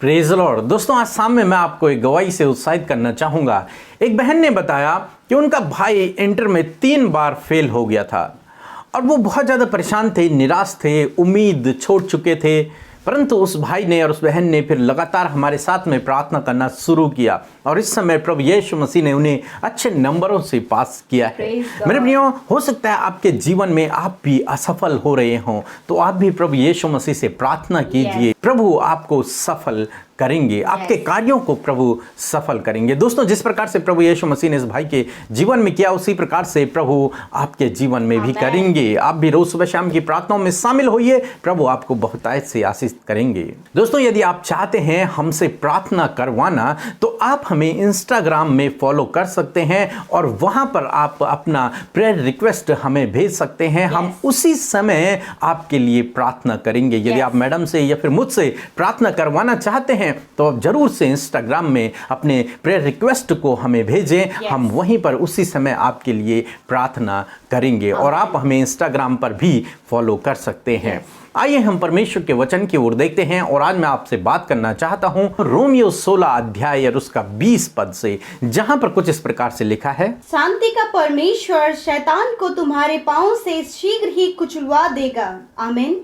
Praise Lord. दोस्तों, आज शाम में मैं आपको एक गवाही से उत्साहित करना चाहूंगा। एक बहन ने बताया कि उनका भाई इंटर में 3 बार फेल हो गया था और वो बहुत ज़्यादा परेशान थे, निराश थे, उम्मीद छोड़ चुके थे। परंतु उस भाई ने और उस बहन ने फिर लगातार हमारे साथ में प्रार्थना करना शुरू किया और इस समय प्रभु यीशु मसीह ने उन्हें अच्छे नंबरों से पास किया है। मेरे प्रियो, हो सकता है आपके जीवन में आप भी असफल हो रहे हों, तो आप भी प्रभु यीशु मसीह से प्रार्थना कीजिए। प्रभु आपको सफल करेंगे, आपके कार्यों को प्रभु सफल करेंगे। दोस्तों, जिस प्रकार से प्रभु यीशु मसीह ने इस भाई के जीवन में किया, उसी प्रकार से प्रभु आपके जीवन में भी करेंगे। आप भी रोज सुबह शाम की प्रार्थनाओं में शामिल होइए, प्रभु आपको बहुतायत से आशीष करेंगे। दोस्तों, यदि आप चाहते हैं हमसे प्रार्थना करवाना, तो आप हमें इंस्टाग्राम में फॉलो कर सकते हैं और वहां पर आप अपना प्रेयर रिक्वेस्ट हमें भेज सकते हैं। हम उसी समय आपके लिए प्रार्थना करेंगे। यदि आप मैडम से या फिर मुझसे प्रार्थना करवाना चाहते हैं तो आप जरूर से इंस्टाग्राम में अपने प्रेयर रिक्वेस्ट को हमें भेजें। हम वहीं पर उसी समय आपके लिए प्रार्थना करेंगे और आप हमें इंस्टाग्राम पर भी फॉलो कर सकते हैं। आइए हम परमेश्वर के वचन की ओर देखते हैं और आज मैं आपसे बात करना चाहता हूं रोमियो 16 अध्याय और उसका 20 पद से, जहां पर कुछ इस प्रकार से लिखा है, शांति का परमेश्वर शैतान को तुम्हारे पांव से शीघ्र ही कुचलवा देगा। आमीन।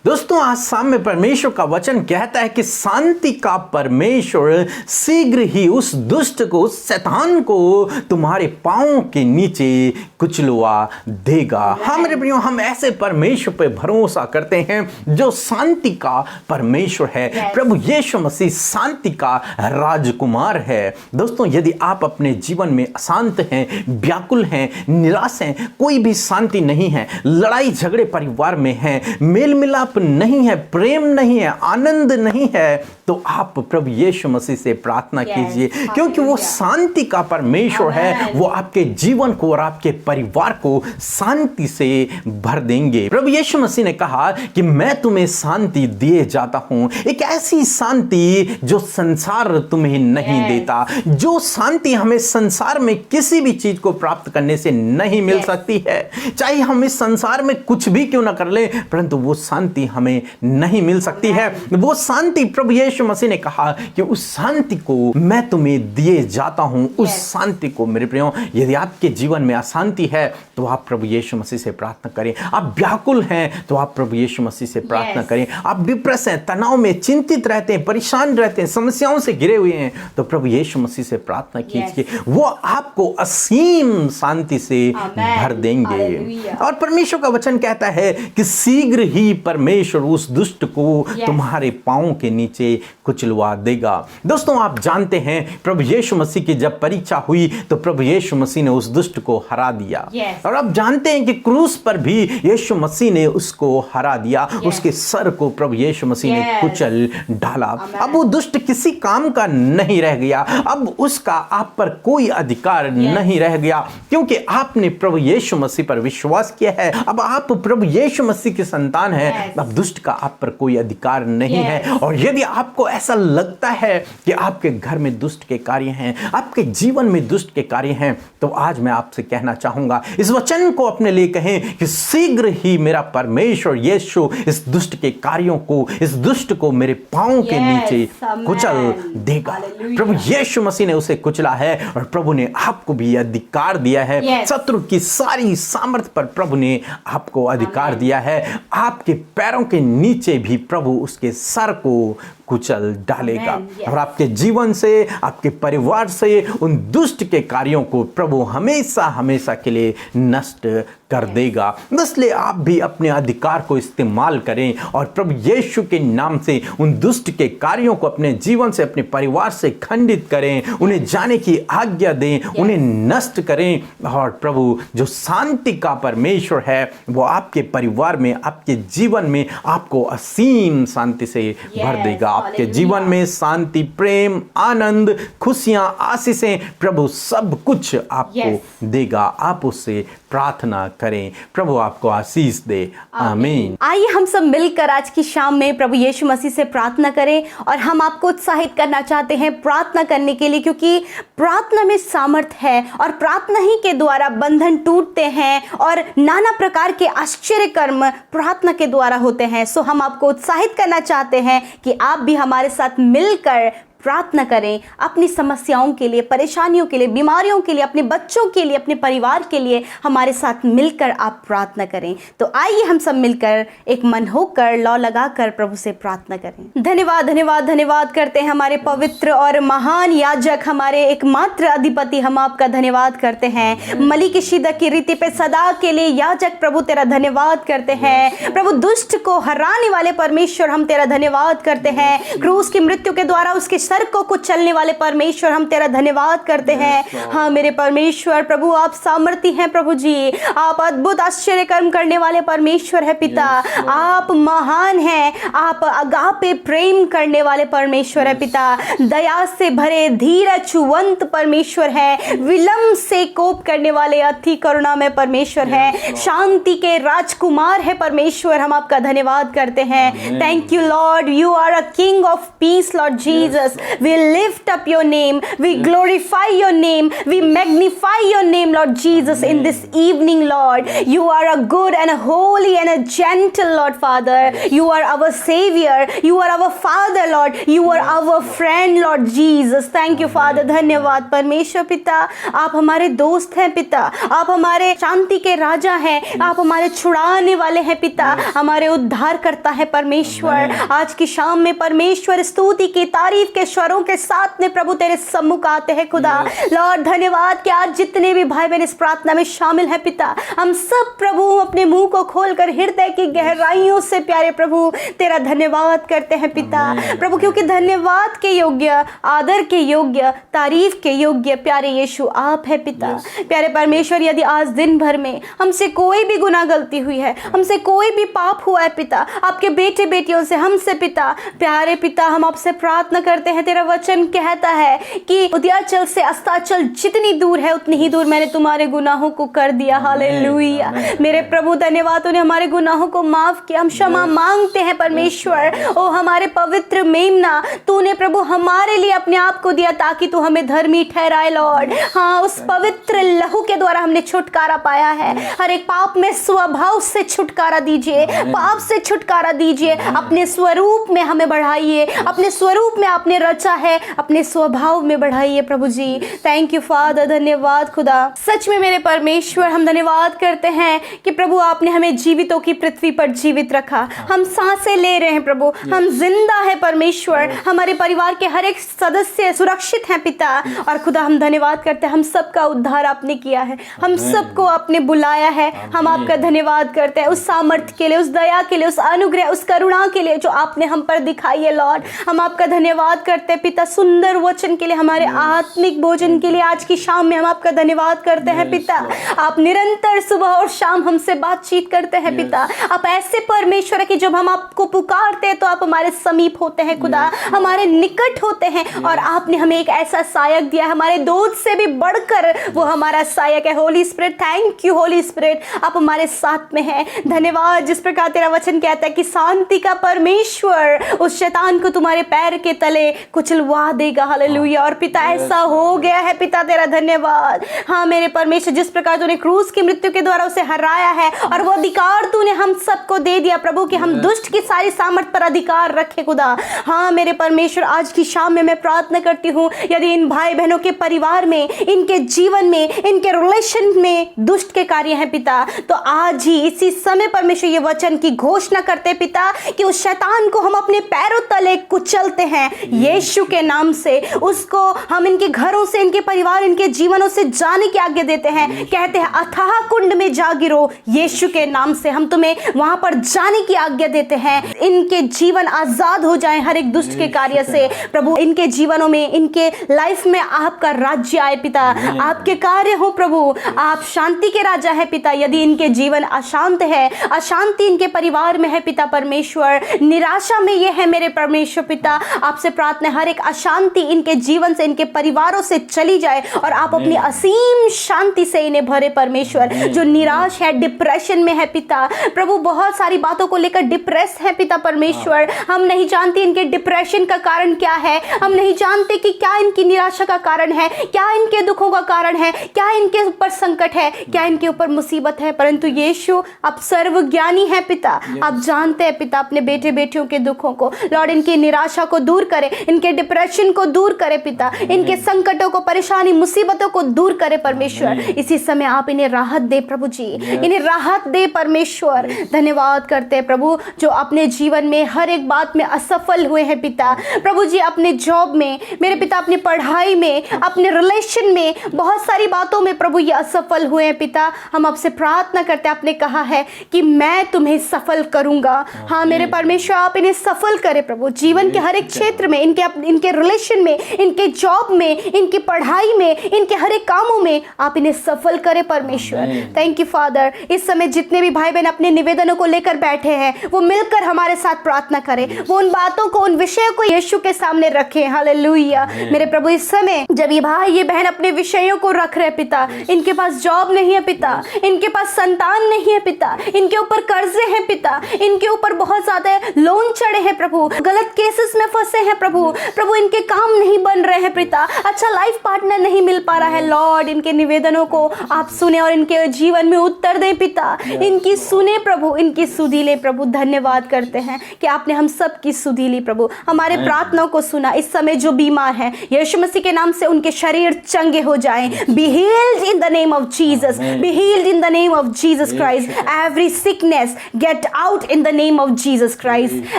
दोस्तों, आज शाम में परमेश्वर का वचन कहता है कि शांति का परमेश्वर शीघ्र ही उस दुष्ट को, उस शैतान को तुम्हारे पांव के नीचे कुचलवा देगा। हाँ मेरे प्रियो, हम ऐसे परमेश्वर पे भरोसा करते हैं जो शांति का परमेश्वर है। प्रभु यीशु मसीह शांति का राजकुमार है। दोस्तों, यदि आप अपने जीवन में अशांत हैं, व्याकुल हैं, निराश हैं, कोई भी शांति नहीं है, लड़ाई झगड़े परिवार में है, मेल मिलाप नहीं है, प्रेम नहीं है, आनंद नहीं है, तो आप प्रभु यीशु मसीह से प्रार्थना कीजिए, क्योंकि वो शांति का परमेश्वर है। वो आपके जीवन को और आपके परिवार को शांति से भर देंगे। प्रभु यीशु मसीह ने कहा कि मैं तुम्हें शांति दिए जाता हूं, एक ऐसी शांति जो संसार तुम्हें नहीं देता, जो शांति हमें संसार में किसी भी चीज को प्राप्त करने से नहीं मिल सकती है। चाहे हम इस संसार में कुछ भी क्यों ना कर ले, परंतु वो शांति हमें नहीं मिल सकती है। वो शांति प्रभु यीशु मसीह ने कहा कि उस शांति को मैं तुम्हें दिए जाता हूं। उस शांति को मेरे प्रियो, यदि आपके जीवन में अशांति है तो आप प्रभु यीशु मसीह से प्रार्थना करें। आप व्याकुल हैं तो आप प्रभु यीशु मसीह से प्रार्थना करें। आप डिप्रेस हैं, तनाव में, चिंतित रहते हैं, परेशान रहते हैं, समस्याओं से घिरे हुए हैं, तो प्रभु यीशु मसीह से प्रार्थना कीजिए। वो आपको असीम शांति से भर देंगे। और परमेश्वर का वचन कहता है कि शीघ्र ही परमेश्वर उस दुष्ट को तुम्हारे पांव के नीचे कुचलवा देगा। दोस्तों, आप जानते हैं प्रभु यीशु मसीह की जब परीक्षा हुई तो प्रभु यीशु मसीह ने उस दुष्ट को हरा दिया। और आप जानते हैं कि क्रूस पर भी यीशु मसीह ने उसको हरा दिया। उसके सर को प्रभु यीशु मसीह ने कुचल डाला। अब वो दुष्ट किसी काम का नहीं रह गया। अब उसका आप पर कोई अधिकार नहीं रह गया, क्योंकि आपने प्रभु यीशु मसीह पर विश्वास किया है। अब आप प्रभु यीशु मसीह के संतान हैं। अब दुष्ट का आप पर कोई अधिकार नहीं है। और यदि आपको ऐसा लगता है कि आपके घर में दुष्ट के कार्य हैं, आपके जीवन में दुष्ट के कार्य हैं, तो आज मैं आपसे कहना चाहूंगा, इस वचन को अपने लिए कहें कि शीघ्र ही मेरा परमेश्वर यीशु इस दुष्ट के कार्यों को, इस दुष्ट को मेरे पांव के नीचे कुचल देगा। प्रभु यीशु मसीह ने उसे कुचला है और प्रभु ने आपको भी अधिकार दिया है। शत्रु की सारी सामर्थ पर प्रभु ने आपको अधिकार दिया है। आपके पैरों के नीचे भी प्रभु उसके सर को कुचल डालेगा और आपके जीवन से, आपके परिवार से उन दुष्ट के कार्यों को प्रभु हमेशा हमेशा के लिए नष्ट कर देगा। इसलिए आप भी अपने अधिकार को इस्तेमाल करें और प्रभु यीशु के नाम से उन दुष्ट के कार्यों को अपने जीवन से, अपने परिवार से खंडित करें, उन्हें जाने की आज्ञा दें, उन्हें नष्ट करें। और प्रभु जो शांति का परमेश्वर है, वो आपके परिवार में, आपके जीवन में आपको असीम शांति से भर देगा। आपके जीवन में शांति, प्रेम, आनंद, खुशियां, आशीषें, प्रभु सब कुछ आपको देगा। आप उससे प्रार्थना करें। प्रभु आपको आशीष दे। आमीन। आइए हम सब मिलकर आज की शाम में प्रभु यीशु मसीह से प्रार्थना करें और हम आपको उत्साहित करना चाहते हैं प्रार्थना करने के लिए, क्योंकि प्रार्थना में सामर्थ है और प्रार्थना ही के द्वारा बंधन टूटते हैं और नाना प्रकार के आश्चर्य कर्म प्रार्थना के द्वारा होते हैं। सो हम आपको उत्साहित करना चाहते हैं कि आप भी हमारे साथ मिलकर प्रार्थना करें अपनी समस्याओं के लिए, परेशानियों के लिए, बीमारियों के लिए, अपने बच्चों के लिए, अपने परिवार के लिए हमारे साथ मिलकर आप प्रार्थना करें। तो आइए हम सब मिलकर एक मन होकर लौ लगाकर प्रभु से प्रार्थना करें। धन्यवाद धन्यवाद धन्यवाद करते हैं हमारे पवित्र और महान याजक, हमारे एकमात्र अधिपति, हम आपका धन्यवाद करते हैं। मलिकिसिदक की रीति पे सदा के लिए याजक प्रभु तेरा धन्यवाद करते हैं। प्रभु दुष्ट को हराने वाले परमेश्वर हम तेरा धन्यवाद करते हैं। क्रूस की मृत्यु के द्वारा उसके सर को कुचलने वाले परमेश्वर हम तेरा धन्यवाद करते हैं। हाँ मेरे परमेश्वर प्रभु आप सामर्थी हैं प्रभु जी, आप अद्भुत आश्चर्य कर्म करने वाले परमेश्वर है पिता। आप महान हैं, आप अगापे प्रेम करने वाले परमेश्वर है पिता। दया से भरे धीरजवंत परमेश्वर है, विलंब से कोप करने वाले अति करुणा में परमेश्वर है, शांति के राजकुमार है परमेश्वर, हम आपका धन्यवाद करते हैं। Thank you Lord, you are a king of peace Lord Jesus. We lift up your name, we glorify your name, we magnify your name Lord Jesus in this evening Lord. You are a good and a holy and a gentle Lord Father. You are our Savior, you are our Father Lord, you are our friend Lord Jesus. Thank you Father, धन्यवाद परमेश्वर पिता। आप हमारे दोस्त हैं पिता, आप हमारे शांति के राजा हैं, आप हमारे छुड़ाने वाले हैं पिता, हमारे उद्धार करता है परमेश्वर। आज की शाम में परमेश्वर स्तुति की तारीफ के स्वरों के साथ में प्रभु तेरे सम्मुख आते हैं खुदा। लॉर्ड धन्यवाद कि आज जितने भी भाई बहन इस प्रार्थना में शामिल हैं पिता, हम सब प्रभु अपने मुंह को खोलकर हृदय की गहराइयों से प्यारे प्रभु तेरा धन्यवाद करते हैं पिता। प्रभु क्योंकि धन्यवाद के योग्य, आदर के योग्य, तारीफ के योग्य प्यारे यीशु आप है पिता। प्यारे परमेश्वर यदि आज दिन भर में हमसे कोई भी गुनाह गलती हुई है, हमसे कोई भी पाप हुआ है पिता, आपके बेटे बेटियों से हमसे पिता, प्यारे पिता हम आपसे प्रार्थना करते हैं। तेरा वचन कहता है कि उदयाचल से अस्ताचल जितनी दूर है उतनी ही दूर मैंने तुम्हारे गुनाहों को कर दिया। हालेलुया मेरे प्रभु धन्यवाद, तूने हमारे गुनाहों को माफ किया, हम क्षमा मांगते हैं परमेश्वर। ओ हमारे पवित्र मेमना, तूने प्रभु हमारे लिए अपने आप को दिया ताकि तू हमें धर्मी ठहराए लॉर्ड। हाँ उस पवित्र लहू के द्वारा हमने छुटकारा पाया है। हर एक पाप में स्वभाव से छुटकारा दीजिए, पाप से छुटकारा दीजिए, अपने स्वरूप में हमें बढ़ाइए, अपने स्वरूप में आपने रचा है, अपने स्वभाव में बढ़ाइए प्रभु जी। थैंक यू फादर, धन्यवाद खुदा। सच में मेरे परमेश्वर हम धन्यवाद करते हैं कि प्रभु आपने हमें जीवितों की पृथ्वी पर जीवित रखा। हम सांसें ले रहे हैं प्रभु, हम जिंदा है परमेश्वर, हमारे परिवार के हर एक सदस्य सुरक्षित हैं पिता। और खुदा हम धन्यवाद करते हैं, हम सबका उद्धार आपने किया है, हम सबको आपने बुलाया है। हम आपका धन्यवाद करते हैं उस सामर्थ्य के लिए, उस दया के लिए, उस अनुग्रह, उस करुणा के लिए जो आपने हम पर दिखाई है लॉर्ड। हम आपका धन्यवाद करते हैं पिता, सुंदर वचन के लिए, हमारे आत्मिक भोजन के लिए। आज की शाम में हम आपका धन्यवाद करते हैं पिता। आप निरंतर सुबह और शाम हमसे बातचीत करते हैं पिता। आप ऐसे परमेश्वर है कि जब हम आपको पुकारते हैं तो आप हमारे समीप होते हैं खुदा, हमारे निकट होते हैं। और आपने हमें एक ऐसा सहायक दिया, हमारे दूध से भी बढ़कर वो हमारा सहायक है Holi spirit. Thank you Holi spirit, आप हमारे साथ में हैं। धन्यवाद। जिस प्रकार तेरा वचन कहता है कि शांति का परमेश्वर उस शैतान को तुम्हारे पैर के तले कुचलवा देगा। हालेलुया। और पिता ऐसा हो गया है पिता, तेरा धन्यवाद। हाँ मेरे परमेश्वर, जिस प्रकार तूने क्रूस की मृत्यु के द्वारा उसे हराया है और वो अधिकार तूने हम सबको दे दिया प्रभु कि हम दुष्ट की सारी सामर्थ पर अधिकार रखे खुदा। हाँ मेरे परमेश्वर, आज की शाम में मैं प्रार्थना करती हूँ यदि इन भाई बहनों के परिवार में, इनके जीवन में, इनके रिलेशन में दुष्ट के कार्य हैं पिता, तो आज ही इसी समय परमेश्वर ये वचन की घोषणा करते पिता कि उस शैतान को हम अपने पैरों तले कुचलते हैं यीशु के नाम से। उसको हम इनके घरों से, इनके परिवार, इनके जीवनों से जाने की आज्ञा देते हैं। कहते हैं अथाह कुंड में जा गिरो यीशु के नाम से, हम तुम्हें वहां पर जाने की आज्ञा देते हैं। इनके जीवन आजाद हो जाएं हर एक दुष्ट के कार्य से प्रभु। इनके जीवनों में, इनके लाइफ में आपका राज्य आए पिता, आपके कार्य हो प्रभु। आप शांति के राजा है पिता। यदि इनके जीवन अशांत है, अशांति इनके परिवार में है पिता परमेश्वर, निराशा में ये है मेरे परमेश्वर पिता, आपसे प्रार्थना परमात्मा हर एक अशांति इनके जीवन से, इनके परिवारों से चली जाए और आप अपनी असीम शांति से इन्हें भरे परमेश्वर। जो निराश है, डिप्रेशन में है पिता, प्रभु बहुत सारी बातों को लेकर डिप्रेस है पिता परमेश्वर, हम नहीं जानते इनके डिप्रेशन का कारण क्या है, हम नहीं जानते कि क्या इनकी निराशा का कारण है, क्या इनके दुखों का कारण है, क्या इनके ऊपर संकट है, क्या इनके ऊपर मुसीबत है। परंतु यीशु आप सर्वज्ञानी है पिता, आप जानते हैं पिता अपने बेटे बेटियों के दुखों को। लॉर्ड इनकी निराशा को दूर करें, इनके डिप्रेशन को दूर करें पिता, इनके संकटों को, परेशानी, मुसीबतों को दूर करें परमेश्वर। इसी समय आप इन्हें राहत दे प्रभु जी, इन्हें राहत दे परमेश्वर। धन्यवाद करते हैं प्रभु जो अपने जीवन में हर एक बात में असफल हुए हैं पिता, प्रभु जी अपने जॉब में मेरे पिता, अपनी पढ़ाई में, अपने रिलेशन में, बहुत सारी बातों में प्रभु ये असफल हुए हैं पिता। हम आपसे प्रार्थना करते हैं, आपने कहा है कि मैं तुम्हें सफल करूंगा। हाँ मेरे परमेश्वर आप इन्हें सफल करें प्रभु, जीवन के हर एक क्षेत्र में, इनके रिलेशन में, इनके जॉब में, इनकी पढ़ाई में, इनके हर एक कामों में आप इन्हें सफल करें परमेश्वर। Thank you father. इस समय जितने भी भाई बहन अपने निवेदनों को लेकर बैठे हैं वो मिलकर हमारे साथ प्रार्थना करें, वो उन बातों को, उन विषयों को यीशु के सामने रखें। हालेलुया मेरे प्रभु, इस समय जब ये भाई ये बहन अपने विषयों को रख रहे पिता, इनके पास जॉब नहीं है पिता, इनके पास संतान नहीं है पिता, इनके ऊपर कर्जे हैं पिता, इनके ऊपर बहुत ज्यादा लोन चढ़े हैं प्रभु, गलत केसेस में फंसे हैं प्रभु, इनके काम नहीं बन रहे हैं पिता, अच्छा लाइफ पार्टनर नहीं मिल पा रहा है। लॉर्ड इनके निवेदनों को आप सुने और इनके जीवन में उत्तर दें पिता, इनकी सुने प्रभु, इनकी सुधी ले प्रभु। धन्यवाद करते हैं कि आपने हम सब की सुधी ली प्रभु, हमारे प्रार्थनाओं को सुना। इस समय जो बीमार है यीशु मसीह के नाम से उनके शरीर चंगे हो जाएं। Be healed in the name of Jesus, be healed in the name of Jesus Christ. Every sickness get out in the name of Jesus Christ.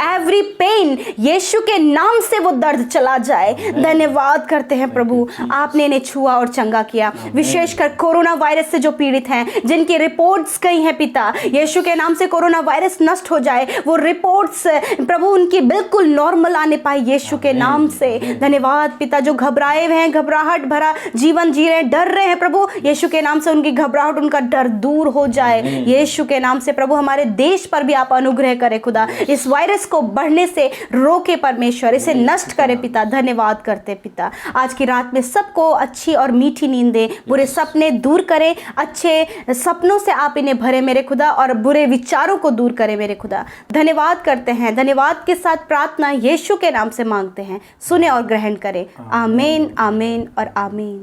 Every pain यीशु के नाम से वो दर्द चला जाए। धन्यवाद करते हैं प्रभु, आपने इन्हें छुआ और चंगा किया। विशेषकर कोरोना वायरस से जो पीड़ित हैं, जिनकी रिपोर्ट्स कही हैं पिता, यीशु के नाम से कोरोना वायरस नष्ट हो जाए, वो रिपोर्ट्स प्रभु उनकी बिल्कुल नॉर्मल आने पाए यीशु के नाम से। धन्यवाद पिता, जो घबराए हुए हैं, घबराहट भरा जीवन जी रहे हैं, डर रहे हैं प्रभु, यीशु के नाम से उनकी घबराहट, उनका डर दूर हो जाए यीशु के नाम से। प्रभु हमारे देश पर भी आप अनुग्रह करें खुदा, इस वायरस को बढ़ने से रोके परमेश्वर, इसे नष्ट करे पिता। धन्यवाद करते पिता, आज की रात में सबको अच्छी और मीठी नींद दे, बुरे सपने दूर करें, अच्छे सपनों से आप इन्हें भरे मेरे खुदा, और बुरे विचारों को दूर करें मेरे खुदा। धन्यवाद करते हैं, धन्यवाद के साथ प्रार्थना यीशु के नाम से मांगते हैं, सुने और ग्रहण करें। आमीन, आमीन और आमीन।